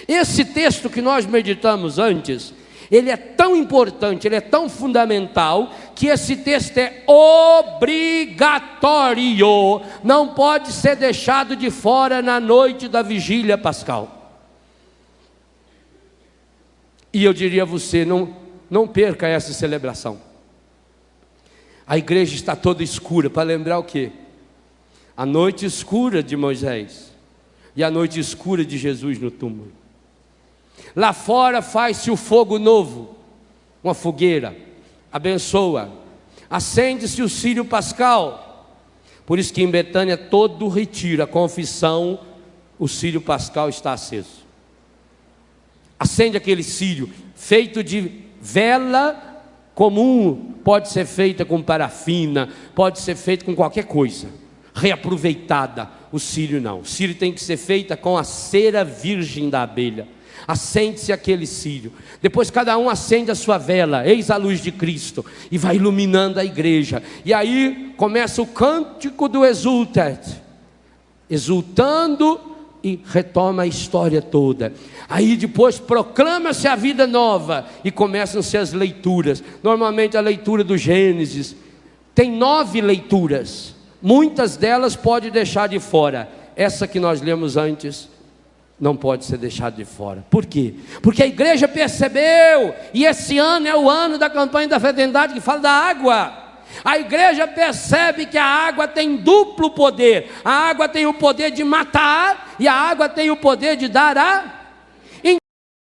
Esse texto que nós meditamos antes, ele é tão importante, ele é tão fundamental, que esse texto é obrigatório, não pode ser deixado de fora na noite da vigília pascal. E eu diria a você, não perca essa celebração. A igreja está toda escura, para lembrar o quê? A noite escura de Moisés e a noite escura de Jesus no túmulo. Lá fora faz-se o fogo novo, uma fogueira, abençoa, acende-se o círio pascal. Por isso que em Betânia todo o retiro, a confissão, o círio pascal está aceso. Acende aquele círio, feito de vela comum, pode ser feita com parafina, pode ser feita com qualquer coisa, reaproveitada. O círio não, o círio tem que ser feita com a cera virgem da abelha. Acende-se aquele círio, depois cada um acende a sua vela, eis a luz de Cristo, e vai iluminando a igreja, e aí começa o cântico do exultet, exultando, e retoma a história toda. Aí depois proclama-se a vida nova, e começam-se as leituras, normalmente a leitura do Gênesis, tem 9 leituras, muitas delas pode deixar de fora, essa que nós lemos antes, não pode ser deixado de fora. Por quê? Porque a igreja percebeu, e esse ano é o ano da campanha da fraternidade que fala da água. A igreja percebe que a água tem duplo poder. A água tem o poder de matar, e a água tem o poder de dar a